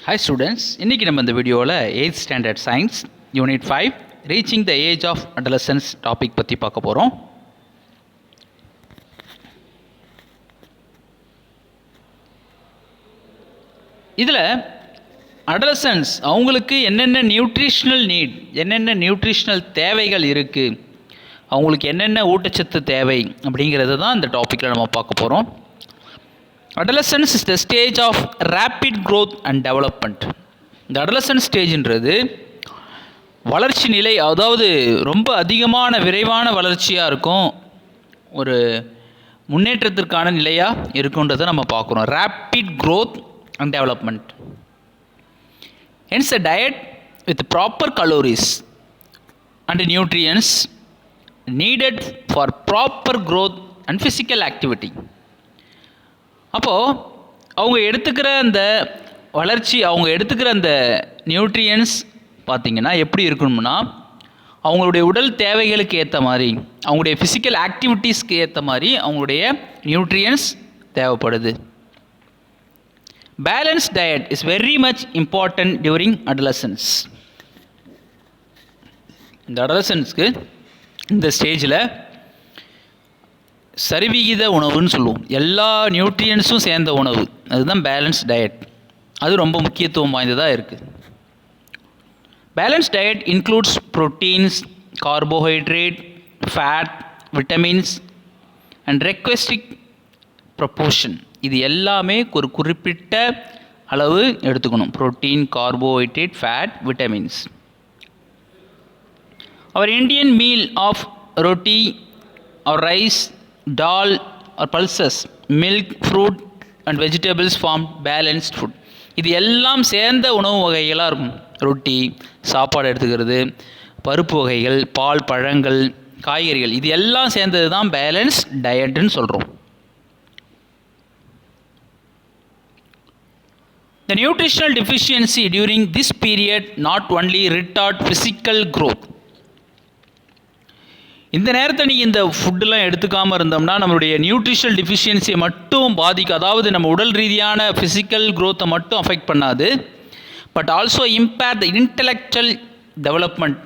Hi students, இன்னைக்கு நம்ம இந்த வீடியோவில் 8th standard science unit 5 reaching the age of adolescence topic பற்றி பார்க்க போகிறோம். இதில் அடலசன்ஸ் அவங்களுக்கு என்னென்ன நியூட்ரிஷ்னல் நீட், என்னென்ன நியூட்ரிஷ்னல் தேவைகள் இருக்குது, அவங்களுக்கு என்னென்ன ஊட்டச்சத்து தேவை அப்படிங்கிறது தான் இந்த டாப்பிக்கில் நம்ம பார்க்க போகிறோம். Adolescence is the stage of rapid growth and development. இந்த adolescence ஸ்டேஜ்ன்றது வளர்ச்சி நிலை, அதாவது ரொம்ப அதிகமான விரைவான வளர்ச்சியாக இருக்கும், ஒரு முன்னேற்றத்திற்கான நிலையாக இருக்குன்றதை நம்ம பார்க்குறோம். rapid growth and development. Hence a diet with proper calories and nutrients needed for proper growth and physical activity. அப்போது அவங்க எடுத்துக்கிற அந்த வளர்ச்சி, அவங்க எடுத்துக்கிற அந்த நியூட்ரியன்ஸ் பார்த்திங்கன்னா எப்படி இருக்கணும்னா, அவங்களுடைய உடல் தேவைகளுக்கு ஏற்ற மாதிரி, அவங்களுடைய ஃபிசிக்கல் ஆக்டிவிட்டீஸ்க்கு ஏற்ற மாதிரி அவங்களுடைய நியூட்ரியன்ஸ் தேவைப்படுது. Balance diet is very much important during adolescence. இந்த அடலசன்ஸ்க்கு இந்த ஸ்டேஜில் சரிவிகித உணவுன்னு சொல்லுவோம். எல்லா நியூட்ரியன்ஸும் சேர்ந்த உணவு, அதுதான் பேலன்ஸ் டயட். அது ரொம்ப முக்கியத்துவம் வாய்ந்ததாக இருக்குது. Balance diet includes proteins, carbohydrate, fat, vitamins and requisite proportion. இது எல்லாமே ஒரு குறிப்பிட்ட அளவு எடுத்துக்கணும். Protein, carbohydrate, fat, vitamins. Our Indian meal of roti or rice, dal or pulses, milk, fruit and vegetables form balanced food. இது எல்லாம் சேர்ந்த உணவு வகைகளாக இருக்கும். ரொட்டி, சாப்பாடு எடுத்துக்கிறது, பருப்பு வகைகள், பால், பழங்கள், காய்கறிகள், இது எல்லாம் சேர்ந்தது தான் பேலன்ஸ் டயட்னு சொல்கிறோம். The nutritional deficiency during this period not only retard physical growth. இந்த நேரத்தை நீங்கள் இந்த ஃபுட்டெலாம் எடுத்துக்காமல் இருந்தோம்னா நம்மளுடைய நியூட்ரிஷனல் டிஃபிஷியன்சியை மட்டும் பாதிக்கும். அதாவது நம்ம உடல் ரீதியான ஃபிசிக்கல் க்ரோத்தை மட்டும் அஃபெக்ட் பண்ணாது, but also impair the intellectual development,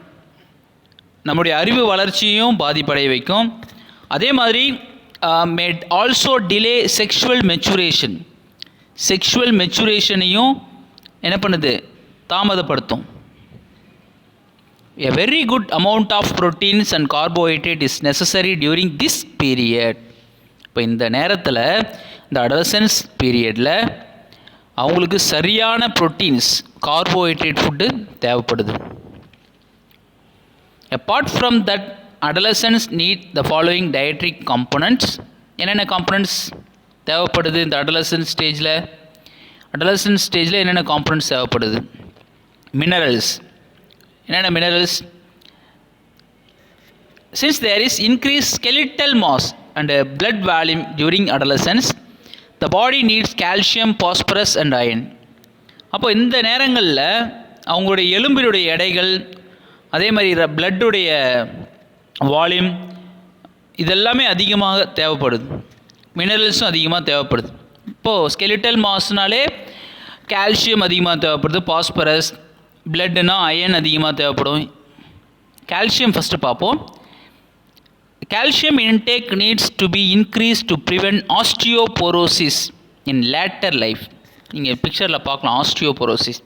நம்முடைய அறிவு வளர்ச்சியும் பாதிப்படைய வைக்கும். அதே மாதிரி may also delay sexual maturation, sexual மெச்சுரேஷனையும் என்ன பண்ணுது, தாமதப்படுத்தும். A very good amount of proteins and carbohydrate is necessary during this period. இப்போ இந்த நேரத்தில், இந்த அடலசன்ஸ் பீரியடில் அவங்களுக்கு சரியான ப்ரோட்டீன்ஸ், கார்போஹைட்ரேட் ஃபுட்டு தேவைப்படுது. Apart from that adolescents need the following dietary components. என்னென்ன காம்பனன்ட்ஸ் தேவைப்படுது இந்த அடலசன்ஸ் ஸ்டேஜில்? அடலசன்ஸ் ஸ்டேஜில் என்னென்ன காம்பனன்ட்ஸ் தேவைப்படுது? மினரல்ஸ். என்னென்ன minerals? Since there is increased skeletal mass and blood volume during adolescence, the body needs calcium, phosphorus and iron. அப்போ இந்த நேரங்களில் அவங்களுடைய எலும்பினுடைய எடைகள், அதே மாதிரி பிளட்டுடைய வால்யூம், இதெல்லாமே அதிகமாக தேவைப்படுது. மினரல்ஸும் அதிகமாக தேவைப்படுது. இப்போது ஸ்கெலிட்டல் மாஸ்னாலே கால்சியம் அதிகமாக தேவைப்படுது, பாஸ்பரஸ், பிளட்டுனா அயன் அதிகமாக தேவைப்படும். கால்சியம் ஃபஸ்ட்டு பார்ப்போம். Calcium intake needs to be increase to prevent osteoporosis in later life. நீங்கள் பிக்சரில் பார்க்கலாம் ஆஸ்டியோபோரோசிஸ்.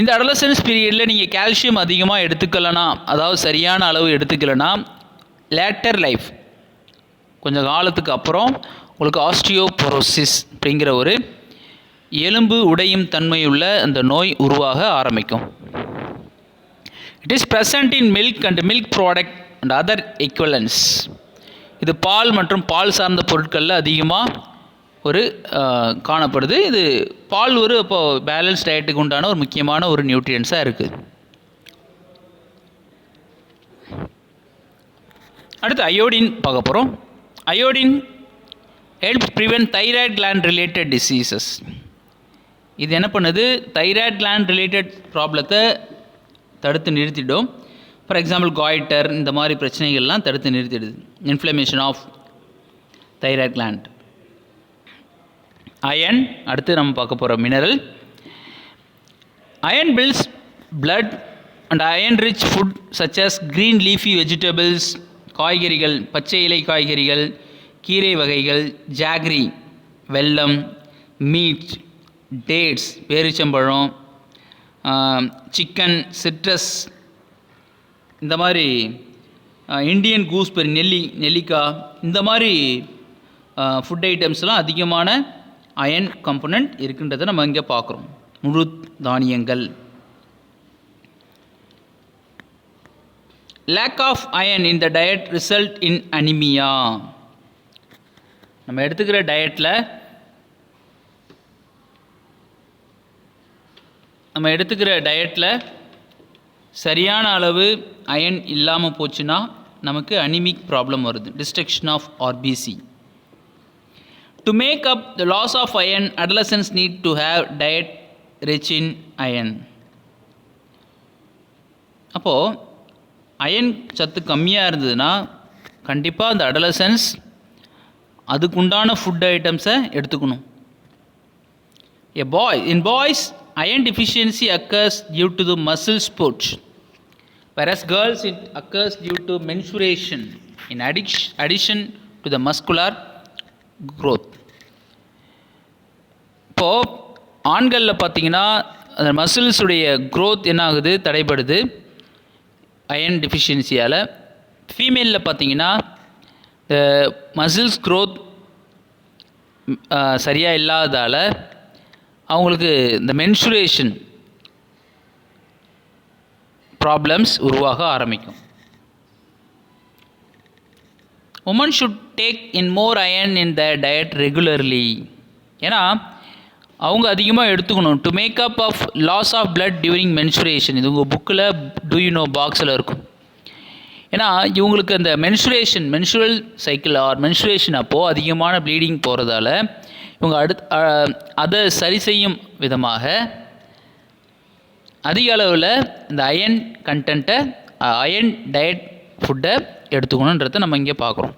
இந்த அடலசன்ஸ் பீரியடில் நீங்கள் கால்சியம் அதிகமாக எடுத்துக்கலனா, அதாவது சரியான அளவு எடுத்துக்கலனா, லேட்டர் லைஃப் கொஞ்சம் காலத்துக்கு அப்புறம் உங்களுக்கு ஆஸ்டியோபோரோசிஸ் அப்படிங்கிற ஒரு எலும்பு உடையும் தன்மையுள்ள அந்த நோய் உருவாக ஆரம்பிக்கும். It is present in milk and milk product and other equivalents. இது பால் மற்றும் பால் சார்ந்த பொருட்களில் அதிகமாக ஒரு காணப்படுது. இது பால் ஒரு இப்போது பேலன்ஸ் டயட்டுக்கு உண்டான ஒரு முக்கியமான ஒரு நியூட்ரியன்ஸாக இருக்குது. அடுத்து அயோடின் பார்க்க போகிறோம். Iodine helps prevent thyroid gland related diseases. இது என்ன பண்ணுது, தைராய்டு கிளாண்ட் ரிலேட்டட் ப்ராப்ளத்தை தடுத்து நிறுத்திடும். ஃபார் எக்ஸாம்பிள் காய்டர், இந்த மாதிரி பிரச்சனைகள்லாம் தடுத்து நிறுத்திடுது. Inflammation of thyroid gland. Iron அடுத்து நம்ம பார்க்க போகிற mineral. Iron builds blood and iron rich food such as green leafy vegetables, காய்கறிகள், பச்சை இலை காய்கறிகள், கீரை வகைகள், ஜாகரி, வெல்லம், மீட், டேட்ஸ், பேரிச்சம்பழம், சிக்கன், சிட்ரஸ், இந்த மாதிரி இண்டியன் கூஸ்பெரி, நெல்லிக்காய், இந்த மாதிரி ஃபுட் ஐட்டம்ஸ்லாம் அதிகமான அயன் கம்பனண்ட் இருக்குன்றதை நம்ம இங்கே பார்க்குறோம். முழு தானியங்கள். Lack of iron in the diet result in anemia. நம்ம எடுத்துக்கிற டயட்டில் சரியான அளவு அயன் இல்லாமல் போச்சுன்னா நமக்கு அனிமிக் ப்ராப்ளம் வருது. Destruction of RBC. To make up the loss of iron, adolescents need to have diet rich in iron. அப்போது அயன் சத்து கம்மியாக இருந்ததுன்னா கண்டிப்பாக அந்த அடலசன்ஸ் அதுக்குண்டான ஃபுட் ஐட்டம்ஸை எடுத்துக்கணும். In boys, iron deficiency occurs due to the muscle sport, whereas girls it occurs due to menstruation in addition to the muscular growth. இப்போது ஆண்களில் பார்த்திங்கன்னா அந்த மசில்ஸுடைய க்ரோத் என்ன ஆகுது, தடைபடுது அயன் டெஃபிஷியன்சியால். ஃபீமேலில் பார்த்திங்கன்னா இந்த மசில்ஸ் க்ரோத் சரியாக இல்லாததால் அவங்களுக்கு இந்த மென்சுரேஷன் ப்ராப்ளம்ஸ் உருவாக ஆரம்பிக்கும். women should take in more iron in their diet regularly. ஏன்னா அவங்க அதிகமாக எடுத்துக்கணும். To make up of loss of blood during menstruation. இது உங்கள் புக்கில் டூ யூ நோ பாக்ஸில் இருக்கும். ஏன்னா இவங்களுக்கு அந்த மென்சுரல் சைக்கிள் ஆர் மென்சுரேஷன் அப்போது அதிகமான ப்ளீடிங் போகிறதால இவங்க அதை சரி செய்யும் விதமாக அதிக அளவில் இந்த அயன் கண்டென்ட்டை அயன் டயட் ஃபுட்டை எடுத்துக்கணுன்றதை நம்ம இங்கே பார்க்குறோம்.